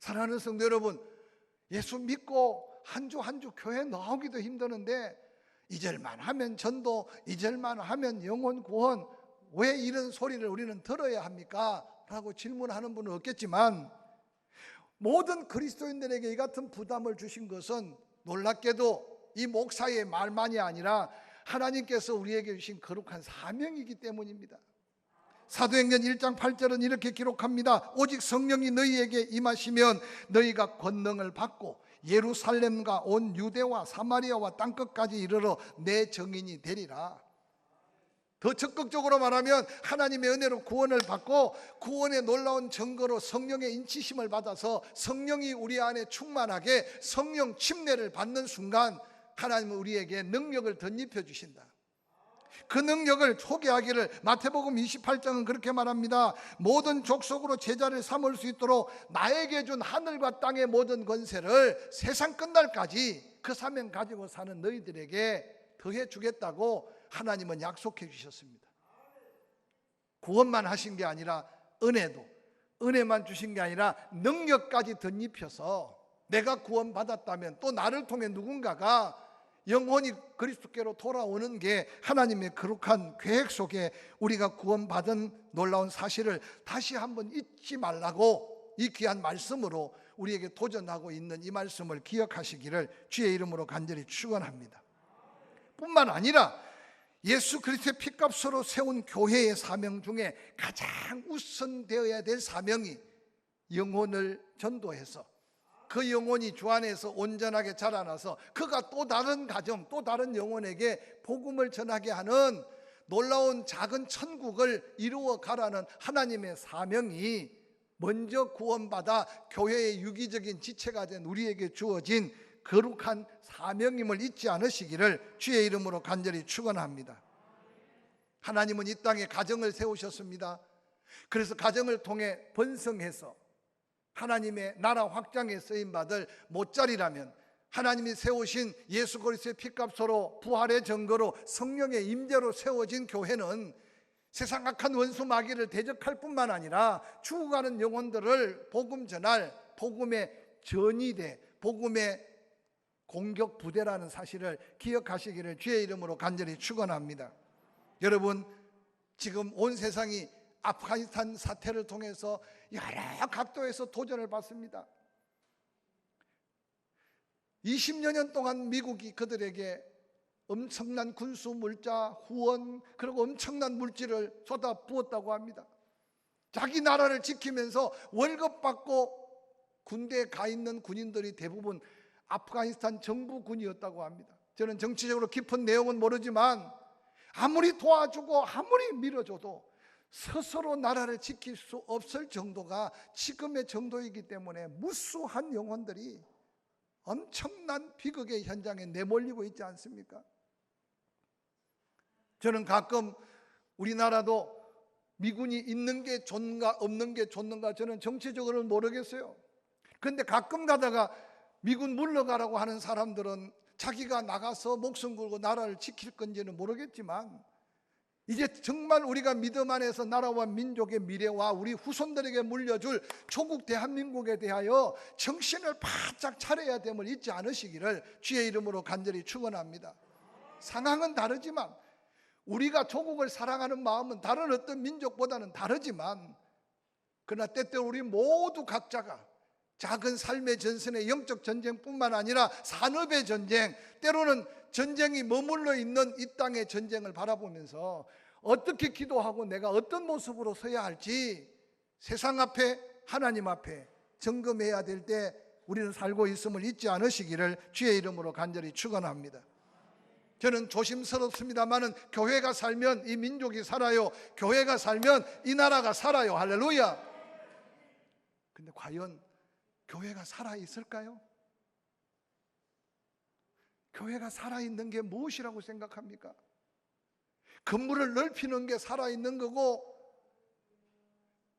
사랑하는 성도 여러분, 예수 믿고 한 주 한 주 교회 나오기도 힘드는데 이절만 하면 전도, 이절만 하면 영혼 구원, 왜 이런 소리를 우리는 들어야 합니까? 라고 질문하는 분은 없겠지만, 모든 그리스도인들에게 이 같은 부담을 주신 것은 놀랍게도 이 목사의 말만이 아니라 하나님께서 우리에게 주신 거룩한 사명이기 때문입니다. 사도행전 1장 8절은 이렇게 기록합니다. 오직 성령이 너희에게 임하시면 너희가 권능을 받고 예루살렘과 온 유대와 사마리아와 땅끝까지 이르러 내 증인이 되리라. 더 적극적으로 말하면 하나님의 은혜로 구원을 받고 구원의 놀라운 증거로 성령의 인치심을 받아서 성령이 우리 안에 충만하게 성령 침례를 받는 순간 하나님은 우리에게 능력을 덧입혀 주신다. 그 능력을 소개하기를 마태복음 28장은 그렇게 말합니다. 모든 족속으로 제자를 삼을 수 있도록 나에게 준 하늘과 땅의 모든 권세를 세상 끝날까지 그 사명 가지고 사는 너희들에게 더해 주겠다고 하나님은 약속해 주셨습니다. 구원만 하신 게 아니라 은혜만 주신 게 아니라 능력까지 덧입혀서 내가 구원받았다면 또 나를 통해 누군가가 영혼이 그리스도께로 돌아오는 게 하나님의 거룩한 계획 속에 우리가 구원받은 놀라운 사실을 다시 한번 잊지 말라고 이 귀한 말씀으로 우리에게 도전하고 있는 이 말씀을 기억하시기를 주의 이름으로 간절히 축원합니다. 뿐만 아니라 예수 그리스도의 피값으로 세운 교회의 사명 중에 가장 우선되어야 될 사명이 영혼을 전도해서 그 영혼이 주 안에서 온전하게 자라나서 그가 또 다른 가정, 또 다른 영혼에게 복음을 전하게 하는 놀라운 작은 천국을 이루어 가라는 하나님의 사명이 먼저 구원받아 교회의 유기적인 지체가 된 우리에게 주어진 거룩한 사명임을 잊지 않으시기를 주의 이름으로 간절히 축원합니다. 하나님은 이 땅에 가정을 세우셨습니다. 그래서 가정을 통해 번성해서 하나님의 나라 확장에 쓰임받을 못자리라면 하나님이 세우신 예수 그리스도의 피값으로 부활의 증거로 성령의 임재로 세워진 교회는 세상 악한 원수 마귀를 대적할 뿐만 아니라 죽어가는 영혼들을 복음 전할 복음의 전이대, 복음의 공격 부대라는 사실을 기억하시기를 주의 이름으로 간절히 축원합니다. 여러분, 지금 온 세상이 아프가니스탄 사태를 통해서 여러 각도에서 도전을 받습니다. 20여 년 동안 미국이 그들에게 엄청난 군수 물자, 후원, 그리고 엄청난 물질을 쏟아부었다고 합니다. 자기 나라를 지키면서 월급 받고 군대에 가 있는 군인들이 대부분 아프가니스탄 정부군이었다고 합니다. 저는 정치적으로 깊은 내용은 모르지만 아무리 도와주고 아무리 밀어줘도 스스로 나라를 지킬 수 없을 정도가 지금의 정도이기 때문에 무수한 영혼들이 엄청난 비극의 현장에 내몰리고 있지 않습니까? 저는 가끔 우리나라도 미군이 있는 게 좋은가 없는 게 좋은가 저는 정치적으로는 모르겠어요. 그런데 가끔 가다가 미군 물러가라고 하는 사람들은 자기가 나가서 목숨 걸고 나라를 지킬 건지는 모르겠지만 이제 정말 우리가 믿음 안에서 나라와 민족의 미래와 우리 후손들에게 물려줄 조국 대한민국에 대하여 정신을 바짝 차려야 됨을 잊지 않으시기를 주의 이름으로 간절히 축원합니다. 상황은 다르지만 우리가 조국을 사랑하는 마음은 다른 어떤 민족보다는 다르지만 그러나 때때로 우리 모두 각자가 작은 삶의 전선의 영적 전쟁뿐만 아니라 산업의 전쟁, 때로는 전쟁이 머물러 있는 이 땅의 전쟁을 바라보면서 어떻게 기도하고 내가 어떤 모습으로 서야 할지 세상 앞에 하나님 앞에 점검해야 될 때 우리는 살고 있음을 잊지 않으시기를 주의 이름으로 간절히 축원합니다. 저는 조심스럽습니다마는 교회가 살면 이 민족이 살아요. 교회가 살면 이 나라가 살아요. 할렐루야. 근데 과연 교회가 살아있을까요? 교회가 살아있는 게 무엇이라고 생각합니까? 건물을 넓히는 게 살아있는 거고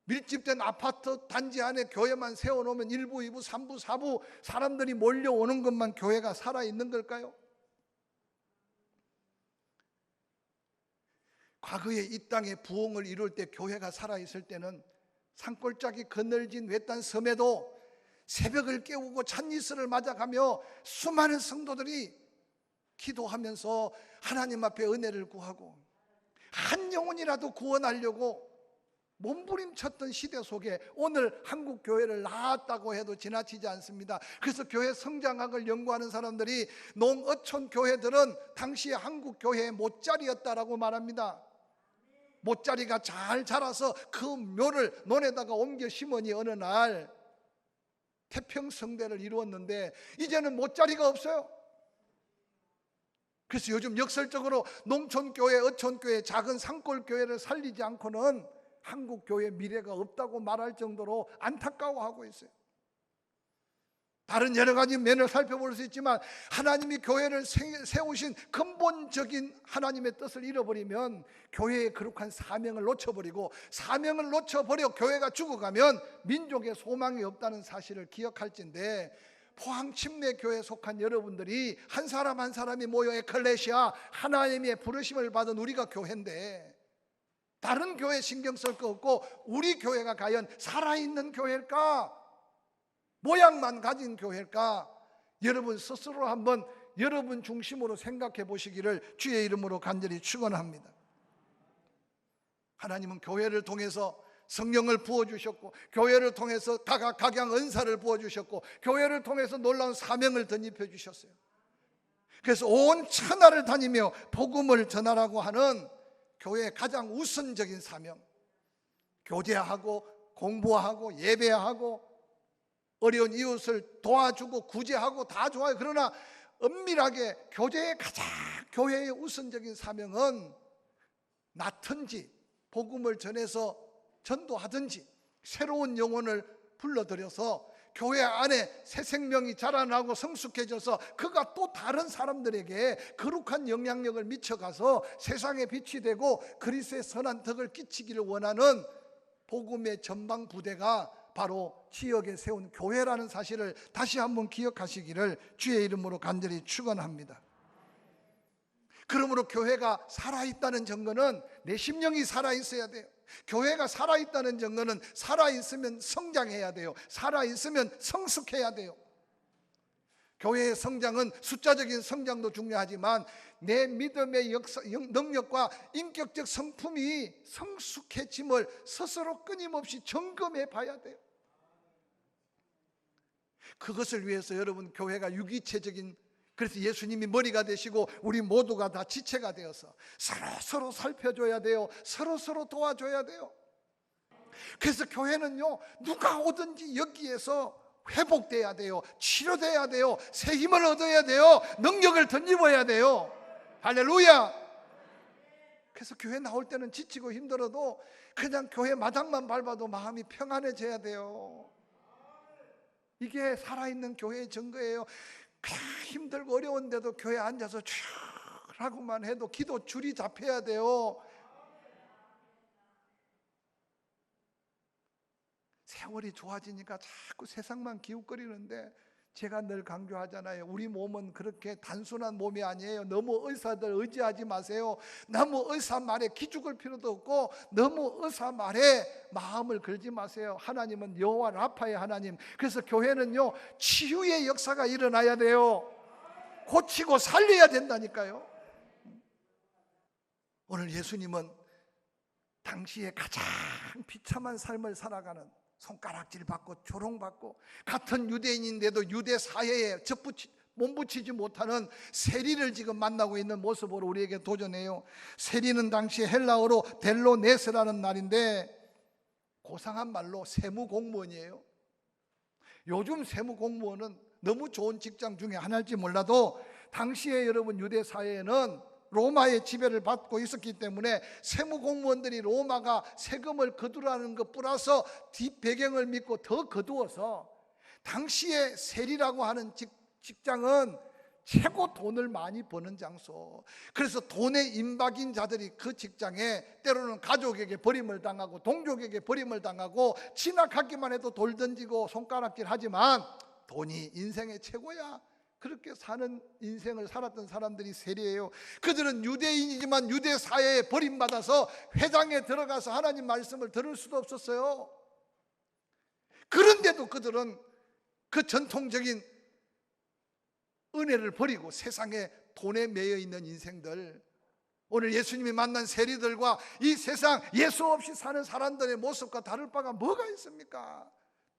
밀집된 아파트 단지 안에 교회만 세워놓으면 1부, 2부, 3부, 4부 사람들이 몰려오는 것만 교회가 살아있는 걸까요? 과거에 이 땅에 부흥을 이룰 때 교회가 살아있을 때는 산골짜기 그늘진 외딴 섬에도 새벽을 깨우고 찬이슬을 맞아가며 수많은 성도들이 기도하면서 하나님 앞에 은혜를 구하고 한 영혼이라도 구원하려고 몸부림쳤던 시대 속에 오늘 한국 교회를 낳았다고 해도 지나치지 않습니다. 그래서 교회 성장학을 연구하는 사람들이 농어촌 교회들은 당시에 한국 교회의 못자리였다라고 말합니다. 못자리가 잘 자라서 그 묘를 논에다가 옮겨 심으니 어느 날 태평성대를 이루었는데 이제는 못자리가 없어요. 그래서 요즘 역설적으로 농촌교회, 어촌교회, 작은 산골교회를 살리지 않고는 한국교회 미래가 없다고 말할 정도로 안타까워하고 있어요. 다른 여러 가지 면을 살펴볼 수 있지만 하나님이 교회를 세우신 근본적인 하나님의 뜻을 잃어버리면 교회의 거룩한 사명을 놓쳐버리고, 사명을 놓쳐버려 교회가 죽어가면 민족의 소망이 없다는 사실을 기억할진데, 포항 침례교회에 속한 여러분들이 한 사람 한 사람이 모여 에클레시아, 하나님의 부르심을 받은 우리가 교회인데 다른 교회 신경 쓸 거 없고 우리 교회가 과연 살아있는 교회일까? 모양만 가진 교회일까? 여러분 스스로 한번 여러분 중심으로 생각해 보시기를 주의 이름으로 간절히 축원합니다. 하나님은 교회를 통해서 성령을 부어주셨고, 교회를 통해서 각양 은사를 부어주셨고, 교회를 통해서 놀라운 사명을 덧입혀 주셨어요. 그래서 온 천하를 다니며 복음을 전하라고 하는 교회의 가장 우선적인 사명, 교제하고 공부하고 예배하고 어려운 이웃을 도와주고 구제하고 다 좋아요. 그러나 엄밀하게 교회의 우선적인 사명은 낳든지 복음을 전해서 전도하든지 새로운 영혼을 불러들여서 교회 안에 새 생명이 자라나고 성숙해져서 그가 또 다른 사람들에게 거룩한 영향력을 미쳐가서 세상에 빛이 되고 그리스도의 선한 덕을 끼치기를 원하는 복음의 전방 부대가 바로 지역에 세운 교회라는 사실을 다시 한번 기억하시기를 주의 이름으로 간절히 축원합니다. 그러므로 교회가 살아있다는 증거는 내 심령이 살아있어야 돼요. 교회가 살아있다는 증거는 살아있으면 성장해야 돼요. 살아있으면 성숙해야 돼요. 교회의 성장은 숫자적인 성장도 중요하지만 내 믿음의 능력과 인격적 성품이 성숙해짐을 스스로 끊임없이 점검해 봐야 돼요. 그것을 위해서 여러분 교회가 유기체적인, 그래서 예수님이 머리가 되시고 우리 모두가 다 지체가 되어서 서로 살펴줘야 돼요. 서로 도와줘야 돼요. 그래서 교회는요, 누가 오든지 여기에서 회복돼야 돼요. 치료돼야 돼요. 새 힘을 얻어야 돼요. 능력을 덧입어야 돼요. 할렐루야. 그래서 교회 나올 때는 지치고 힘들어도 그냥 교회 마당만 밟아도 마음이 평안해져야 돼요. 이게 살아있는 교회의 증거예요. 그냥 힘들고 어려운데도 교회에 앉아서 쭉 하고만 해도 기도 줄이 잡혀야 돼요. 세월이 좋아지니까 자꾸 세상만 기웃거리는데 제가 늘 강조하잖아요. 우리 몸은 그렇게 단순한 몸이 아니에요. 너무 의사들 의지하지 마세요. 너무 의사 말에 기죽을 필요도 없고 너무 의사 말에 마음을 걸지 마세요. 하나님은 여호와 라파의 하나님. 그래서 교회는요, 치유의 역사가 일어나야 돼요. 고치고 살려야 된다니까요. 오늘 예수님은 당시에 가장 비참한 삶을 살아가는, 손가락질 받고 조롱받고 같은 유대인인데도 유대 사회에 몸붙이지 못하는 세리를 지금 만나고 있는 모습으로 우리에게 도전해요. 세리는 당시 헬라어로 델로네스라는 말인데 고상한 말로 세무공무원이에요. 요즘 세무공무원은 너무 좋은 직장 중에 하나일지 몰라도 당시에 여러분 유대 사회에는 로마의 지배를 받고 있었기 때문에 세무공무원들이 로마가 세금을 거두라는 것 플러스 뒷배경을 믿고 더 거두어서 당시에 세리라고 하는 직장은 최고 돈을 많이 버는 장소. 그래서 돈에 임박인 자들이 그 직장에 때로는 가족에게 버림을 당하고 동족에게 버림을 당하고 지나가기만 해도 돌 던지고 손가락질 하지만 돈이 인생의 최고야. 그렇게 사는 인생을 살았던 사람들이 세리예요. 그들은 유대인이지만 유대 사회에 버림받아서 회당에 들어가서 하나님 말씀을 들을 수도 없었어요. 그런데도 그들은 그 전통적인 은혜를 버리고 세상에 돈에 매여 있는 인생들, 오늘 예수님이 만난 세리들과 이 세상 예수 없이 사는 사람들의 모습과 다를 바가 뭐가 있습니까?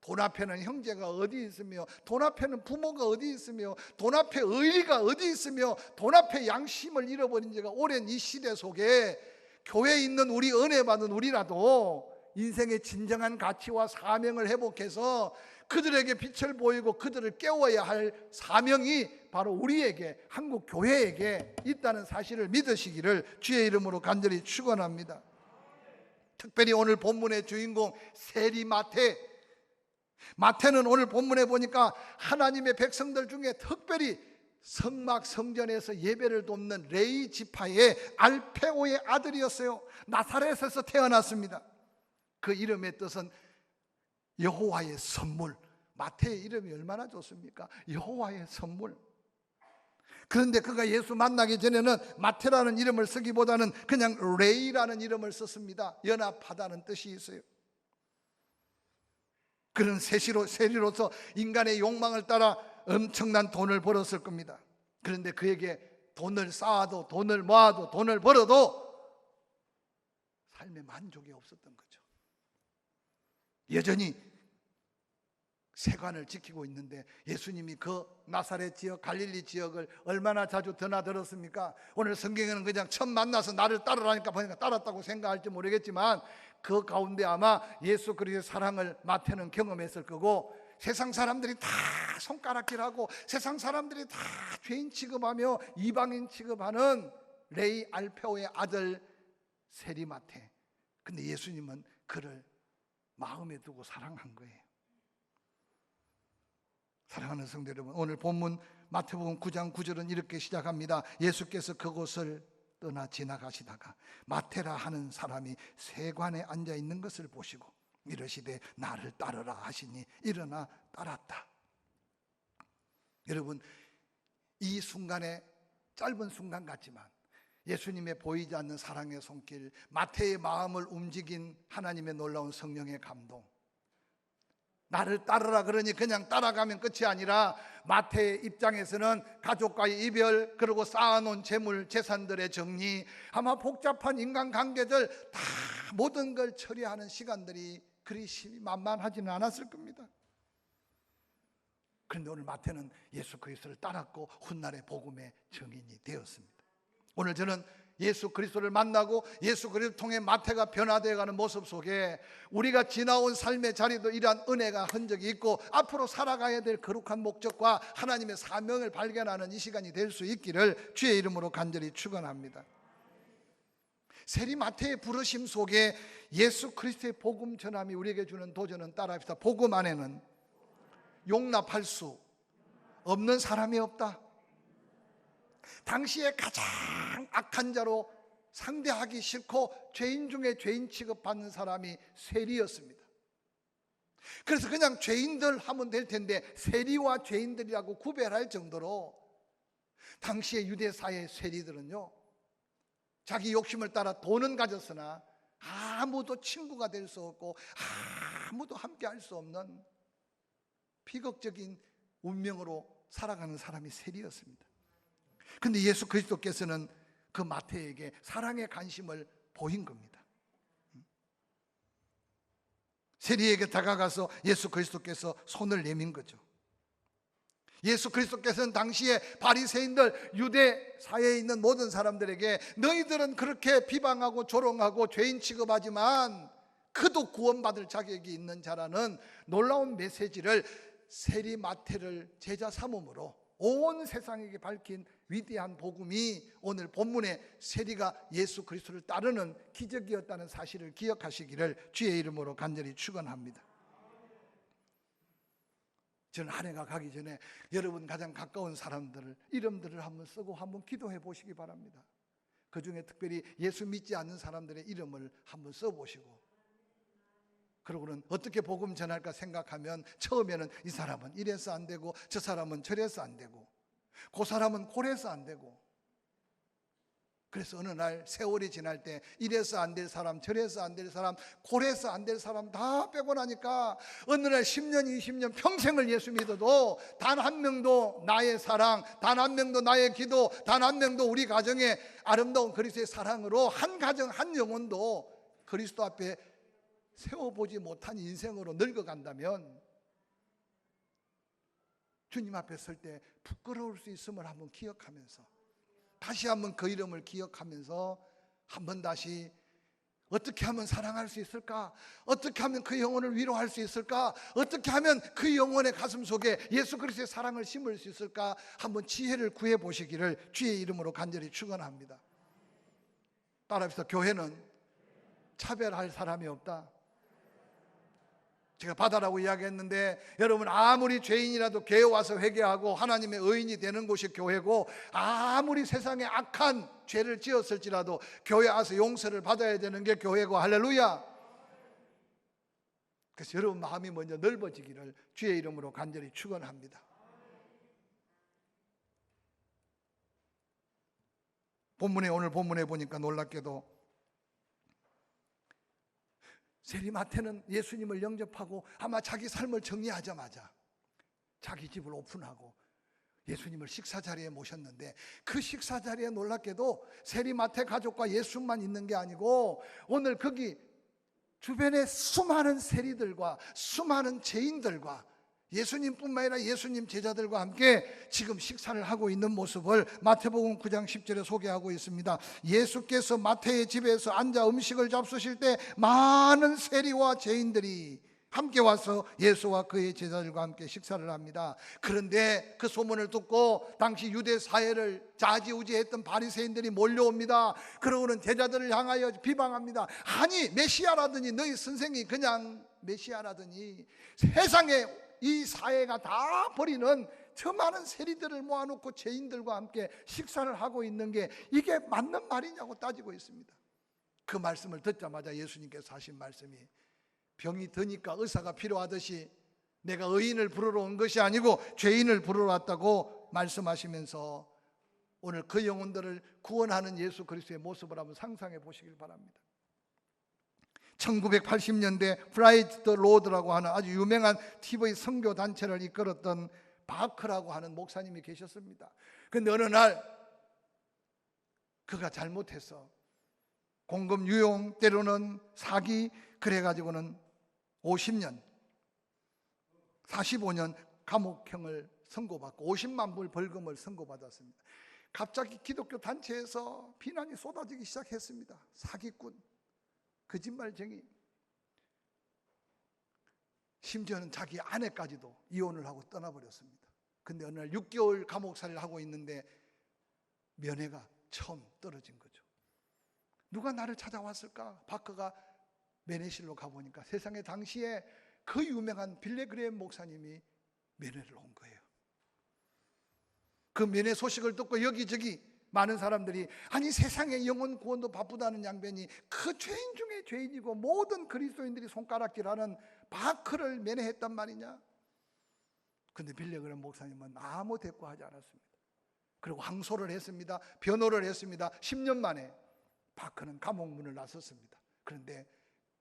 돈 앞에는 형제가 어디 있으며, 돈 앞에는 부모가 어디 있으며, 돈 앞에 의리가 어디 있으며, 돈 앞에 양심을 잃어버린 지가 오랜 이 시대 속에 교회에 있는 우리, 은혜 받은 우리라도 인생의 진정한 가치와 사명을 회복해서 그들에게 빛을 보이고 그들을 깨워야 할 사명이 바로 우리에게, 한국 교회에게 있다는 사실을 믿으시기를 주의 이름으로 간절히 축원합니다. 특별히 오늘 본문의 주인공 세리 마태는 오늘 본문에 보니까 하나님의 백성들 중에 특별히 성막 성전에서 예배를 돕는 레위 지파의 알페오의 아들이었어요. 나사렛에서 태어났습니다. 그 이름의 뜻은 여호와의 선물. 마태의 이름이 얼마나 좋습니까? 여호와의 선물. 그런데 그가 예수 만나기 전에는 마태라는 이름을 쓰기보다는 그냥 레이라는 이름을 썼습니다. 연합하다는 뜻이 있어요. 그런 세리로서 인간의 욕망을 따라 엄청난 돈을 벌었을 겁니다. 그런데 그에게 돈을 쌓아도, 돈을 모아도, 돈을 벌어도 삶에 만족이 없었던 거죠. 여전히 세관을 지키고 있는데 예수님이 그 나사렛 지역, 갈릴리 지역을 얼마나 자주 드나들었습니까? 오늘 성경에는 그냥 처음 만나서 나를 따르라니까 보니까 따랐다고 생각할지 모르겠지만 그 가운데 아마 예수 그리스도의 사랑을 마태는 경험했을 거고, 세상 사람들이 다 손가락질하고 세상 사람들이 다 죄인 취급하며 이방인 취급하는 레위 알페오의 아들 세리 마태. 근데 예수님은 그를 마음에 두고 사랑한 거예요. 사랑하는 성도 여러분, 오늘 본문 마태복음 9장 9절은 이렇게 시작합니다. 예수께서 그곳을 떠나 지나가시다가 마태라 하는 사람이 세관에 앉아 있는 것을 보시고 이르시되 나를 따르라 하시니 일어나 따랐다. 여러분, 이 순간에, 짧은 순간 같지만 예수님의 보이지 않는 사랑의 손길, 마태의 마음을 움직인 하나님의 놀라운 성령의 감동, 나를 따르라 그러니 그냥 따라가면 끝이 아니라 마태의 입장에서는 가족과의 이별, 그리고 쌓아놓은 재물, 재산들의 정리, 아마 복잡한 인간관계들 다 모든 걸 처리하는 시간들이 그리 만만하지는 않았을 겁니다. 그런데 오늘 마태는 예수 그리스도를 따랐고 훗날의 복음의 증인이 되었습니다. 오늘 저는 예수 그리스도를 만나고 예수 그리스도를 통해 마태가 변화되어가는 모습 속에 우리가 지나온 삶의 자리도 이러한 은혜가 흔적이 있고 앞으로 살아가야 될 거룩한 목적과 하나님의 사명을 발견하는 이 시간이 될 수 있기를 주의 이름으로 간절히 축원합니다. 세리 마태의 부르심 속에 예수 그리스도의 복음 전함이 우리에게 주는 도전은 따라합시다. 복음 안에는 용납할 수 없는 사람이 없다. 당시에 가장 악한 자로 상대하기 싫고 죄인 중에 죄인 취급받는 사람이 세리였습니다. 그래서 그냥 죄인들 하면 될 텐데 세리와 죄인들이라고 구별할 정도로 당시의 유대사의 세리들은요, 자기 욕심을 따라 돈은 가졌으나 아무도 친구가 될 수 없고 아무도 함께 할 수 없는 비극적인 운명으로 살아가는 사람이 세리였습니다. 그런데 예수 그리스도께서는 그 마태에게 사랑의 관심을 보인 겁니다. 세리에게 다가가서 예수 그리스도께서 손을 내민 거죠. 예수 그리스도께서는 당시에 바리새인들, 유대 사회에 있는 모든 사람들에게 너희들은 그렇게 비방하고 조롱하고 죄인 취급하지만 그도 구원받을 자격이 있는 자라는 놀라운 메시지를 세리 마태를 제자 삼음으로 온 세상에게 밝힌 위대한 복음이 오늘 본문의 세리가 예수 그리스도를 따르는 기적이었다는 사실을 기억하시기를 주의 이름으로 간절히 축원합니다. 저는 한 해가 가기 전에 여러분 가장 가까운 사람들을 이름들을 한번 쓰고 한번 기도해 보시기 바랍니다. 그 중에 특별히 예수 믿지 않는 사람들의 이름을 한번 써보시고, 그러고는 어떻게 복음 전할까 생각하면 처음에는 이 사람은 이래서 안 되고 저 사람은 저래서 안 되고 그 사람은 고래서 안 되고 그래서 어느 날 세월이 지날 때 이래서 안 될 사람, 저래서 안 될 사람, 고래서 안 될 사람 다 빼고 나니까 어느 날 10년, 20년 평생을 예수 믿어도 단 한 명도 나의 사랑, 단 한 명도 나의 기도, 단 한 명도 우리 가정의 아름다운 그리스도의 사랑으로 한 가정, 한 영혼도 그리스도 앞에 세워보지 못한 인생으로 늙어간다면 주님 앞에 설 때 부끄러울 수 있음을 한번 기억하면서, 다시 한번 그 이름을 기억하면서 한번 다시 어떻게 하면 사랑할 수 있을까? 어떻게 하면 그 영혼을 위로할 수 있을까? 어떻게 하면 그 영혼의 가슴 속에 예수 그리스도의 사랑을 심을 수 있을까? 한번 지혜를 구해 보시기를 주의 이름으로 간절히 축원합니다. 따라합시다. 교회는 차별할 사람이 없다. 제가 바다라고 이야기했는데 여러분, 아무리 죄인이라도 교회 와서 회개하고 하나님의 의인이 되는 곳이 교회고, 아무리 세상에 악한 죄를 지었을지라도 교회 와서 용서를 받아야 되는 게 교회고, 할렐루야. 그래서 여러분 마음이 먼저 넓어지기를 주의 이름으로 간절히 축원합니다. 오늘 본문에 보니까 놀랍게도 세리마태는 예수님을 영접하고 아마 자기 삶을 정리하자마자 자기 집을 오픈하고 예수님을 식사 자리에 모셨는데, 그 식사 자리에 놀랍게도 세리마태 가족과 예수만 있는 게 아니고 오늘 거기 주변에 수많은 세리들과 수많은 죄인들과 예수님뿐만 아니라 예수님 제자들과 함께 지금 식사를 하고 있는 모습을 마태복음 9장 10절에 소개하고 있습니다. 예수께서 마태의 집에서 앉아 음식을 잡수실 때 많은 세리와 죄인들이 함께 와서 예수와 그의 제자들과 함께 식사를 합니다. 그런데 그 소문을 듣고 당시 유대 사회를 좌지우지했던 바리새인들이 몰려옵니다. 그러고는 제자들을 향하여 비방합니다. 아니, 메시아라더니, 너희 선생이 그냥 메시아라더니 세상에 이 사회가 다 버리는 저 많은 세리들을 모아놓고 죄인들과 함께 식사를 하고 있는 게 이게 맞는 말이냐고 따지고 있습니다. 그 말씀을 듣자마자 예수님께서 하신 말씀이, 병이 드니까 의사가 필요하듯이 내가 의인을 부르러 온 것이 아니고 죄인을 부르러 왔다고 말씀하시면서 오늘 그 영혼들을 구원하는 예수 그리스도의 모습을 한번 상상해 보시길 바랍니다. 1980년대 프라이드 더 로드라고 하는 아주 유명한 TV 선교 단체를 이끌었던 바크라고 하는 목사님이 계셨습니다. 그런데 어느 날 그가 잘못해서 공금 유용, 때로는 사기, 그래가지고는 50년 45년 감옥형을 선고받고 50만 불 벌금을 선고받았습니다. 갑자기 기독교 단체에서 비난이 쏟아지기 시작했습니다. 사기꾼, 거짓말쟁이, 심지어는 자기 아내까지도 이혼을 하고 떠나버렸습니다. 근데 어느 날 6개월 감옥살이를 하고 있는데 면회가 처음 떨어진 거죠. 누가 나를 찾아왔을까? 바크가 면회실로 가보니까 세상에 당시에 그 유명한 빌리 그레이엄 목사님이 면회를 온 거예요. 그 면회 소식을 듣고 여기저기 많은 사람들이, 아니 세상에 영혼 구원도 바쁘다는 양반이 그 죄인 중에 죄인이고 모든 그리스도인들이 손가락질하는 바크를 면회했단 말이냐. 근데 빌리 그레이엄 목사님은 아무 대꾸하지 않았습니다. 그리고 항소를 했습니다. 변호를 했습니다. 10년 만에 바크는 감옥문을 나섰습니다. 그런데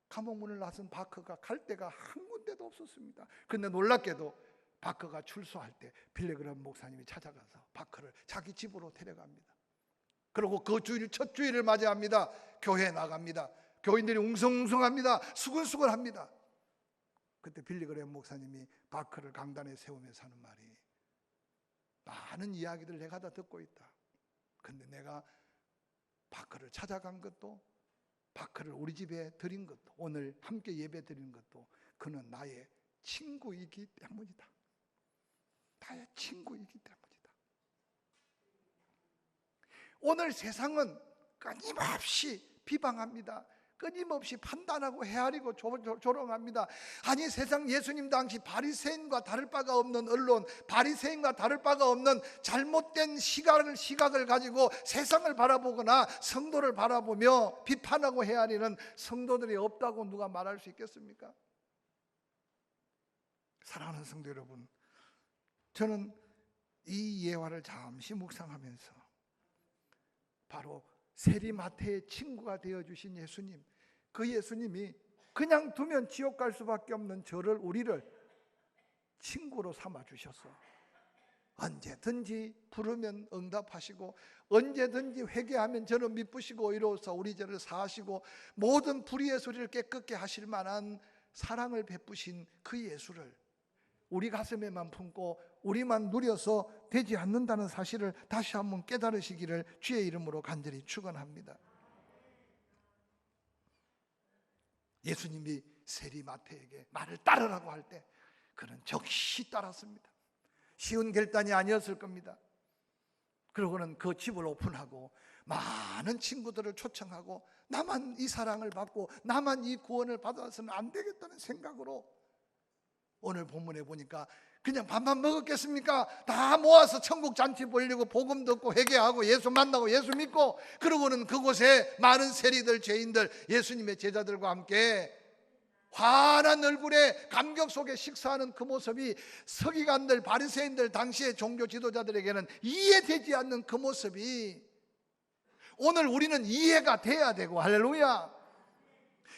감옥문을 나선 바크가 갈 데가 한 군데도 없었습니다. 그런데 놀랍게도 바크가 출소할 때 빌리 그레이엄 목사님이 찾아가서 바크를 자기 집으로 데려갑니다. 그리고 그 주일, 첫 주일을 맞이합니다. 교회에 나갑니다. 교인들이 웅성웅성합니다. 수근수근합니다. 그때 빌리 그레이엄 목사님이 바크를 강단에 세우면서 하는 말이, 많은 이야기들 내가 다 듣고 있다. 근데 내가 바크를 찾아간 것도, 바크를 우리 집에 드린 것도, 오늘 함께 예배 드리는 것도 그는 나의 친구이기 때문이다. 나의 친구이기 때문이다. 오늘 세상은 끊임없이 비방합니다. 끊임없이 판단하고 헤아리고 조롱합니다. 아니 세상 예수님 당시 바리새인과 다를 바가 없는 언론, 바리새인과 다를 바가 없는 잘못된 시각을 가지고 세상을 바라보거나 성도를 바라보며 비판하고 헤아리는 성도들이 없다고 누가 말할 수 있겠습니까? 사랑하는 성도 여러분, 저는 이 예화를 잠시 묵상하면서 바로 세리마태의 친구가 되어주신 예수님, 그 예수님이 그냥 두면 지옥 갈 수밖에 없는 우리를 친구로 삼아주셔서 언제든지 부르면 응답하시고 언제든지 회개하면 저를 미쁘시고 이로써 우리 죄를 사하시고 모든 불의의 소리를 깨끗게 하실 만한 사랑을 베푸신 그 예수를 우리 가슴에만 품고 우리만 누려서 되지 않는다는 사실을 다시 한번 깨달으시기를 주의 이름으로 간절히 축원합니다. 예수님이 세리마태에게 말을 따르라고 할 때 그는 적시 따랐습니다. 쉬운 결단이 아니었을 겁니다. 그러고는 그 집을 오픈하고 많은 친구들을 초청하고 나만 이 사랑을 받고 나만 이 구원을 받아서는 안 되겠다는 생각으로 오늘 본문에 보니까 그냥 밥만 먹었겠습니까? 다 모아서 천국 잔치 보려고 복음 듣고 회개하고 예수 만나고 예수 믿고 그러고는 그곳에 많은 세리들 죄인들 예수님의 제자들과 함께 환한 얼굴에 감격 속에 식사하는 그 모습이 서기관들 바리새인들 당시의 종교 지도자들에게는 이해되지 않는 그 모습이 오늘 우리는 이해가 돼야 되고 할렐루야.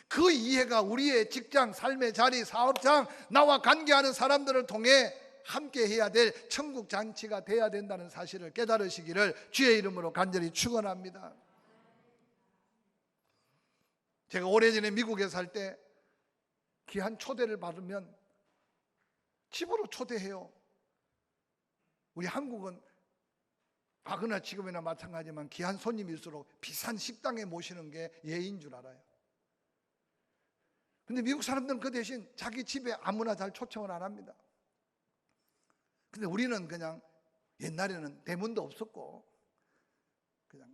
그 이해가 우리의 직장, 삶의 자리, 사업장, 나와 관계하는 사람들을 통해 함께 해야 될 천국 잔치가 돼야 된다는 사실을 깨달으시기를 주의 이름으로 간절히 축원합니다. 제가 오래전에 미국에 살 때 귀한 초대를 받으면 집으로 초대해요. 우리 한국은 과거나 지금이나 마찬가지지만 귀한 손님일수록 비싼 식당에 모시는 게 예의인 줄 알아요. 근데 미국 사람들은 그 대신 자기 집에 아무나 잘 초청을 안 합니다. 근데 우리는 그냥 옛날에는 대문도 없었고 그냥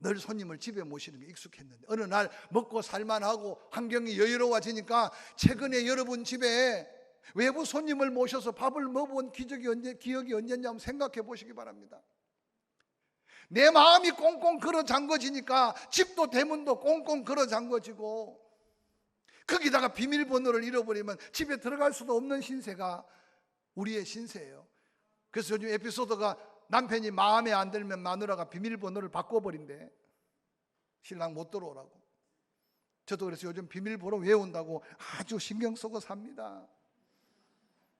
늘 손님을 집에 모시는 게 익숙했는데 어느 날 먹고 살만하고 환경이 여유로워지니까 최근에 여러분 집에 외부 손님을 모셔서 밥을 먹어본 기억이 언제냐 한번 생각해 보시기 바랍니다. 내 마음이 꽁꽁 걸어 잠궈지니까 집도 대문도 꽁꽁 걸어 잠궈지고 거기다가 비밀번호를 잃어버리면 집에 들어갈 수도 없는 신세가 우리의 신세예요. 그래서 요즘 에피소드가 남편이 마음에 안 들면 마누라가 비밀번호를 바꿔버린대. 신랑 못 들어오라고. 저도 그래서 요즘 비밀번호 외운다고 아주 신경 쓰고 삽니다.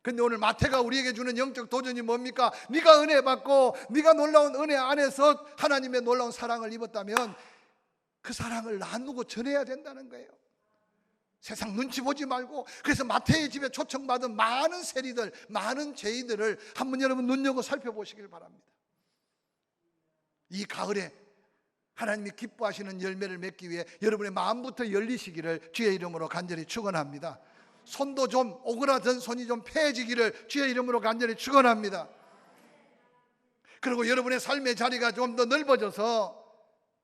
근데 오늘 마태가 우리에게 주는 영적 도전이 뭡니까? 네가 은혜 받고 네가 놀라운 은혜 안에서 하나님의 놀라운 사랑을 입었다면 그 사랑을 나누고 전해야 된다는 거예요. 세상 눈치 보지 말고. 그래서 마태의 집에 초청받은 많은 세리들, 많은 죄인들을 한번 여러분 눈여겨 살펴보시길 바랍니다. 이 가을에 하나님이 기뻐하시는 열매를 맺기 위해 여러분의 마음부터 열리시기를 주의 이름으로 간절히 축원합니다. 손도 좀 오그라든 손이 좀 펴지기를 주의 이름으로 간절히 축원합니다. 그리고 여러분의 삶의 자리가 좀 더 넓어져서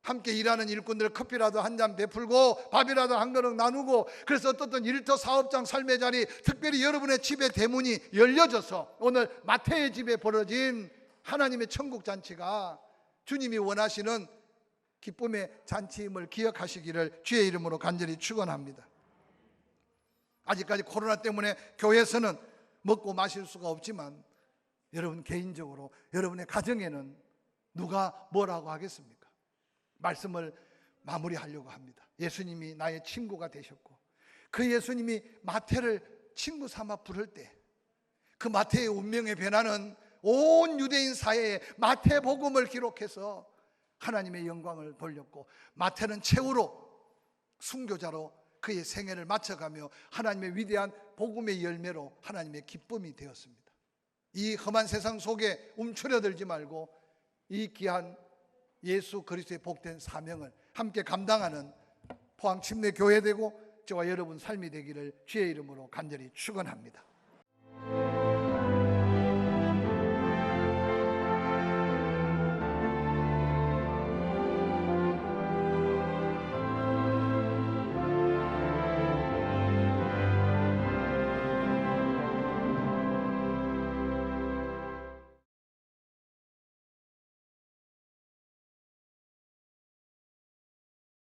함께 일하는 일꾼들 커피라도 한 잔 베풀고 밥이라도 한 그릇 나누고 그래서 어떤 일터 사업장 삶의 자리 특별히 여러분의 집의 대문이 열려져서 오늘 마태의 집에 벌어진 하나님의 천국 잔치가 주님이 원하시는 기쁨의 잔치임을 기억하시기를 주의 이름으로 간절히 축원합니다. 아직까지 코로나 때문에 교회에서는 먹고 마실 수가 없지만 여러분 개인적으로 여러분의 가정에는 누가 뭐라고 하겠습니까? 말씀을 마무리하려고 합니다. 예수님이 나의 친구가 되셨고 그 예수님이 마태를 친구 삼아 부를 때 그 마태의 운명의 변화는 온 유대인 사회에 마태복음을 기록해서 하나님의 영광을 돌렸고 마태는 최후로 순교자로 그의 생애를 마쳐가며 하나님의 위대한 복음의 열매로 하나님의 기쁨이 되었습니다. 이 험한 세상 속에 움츠려들지 말고 이 귀한 예수 그리스도의 복된 사명을 함께 감당하는 포항 침례 교회 되고 저와 여러분 삶이 되기를 주의 이름으로 간절히 축원합니다.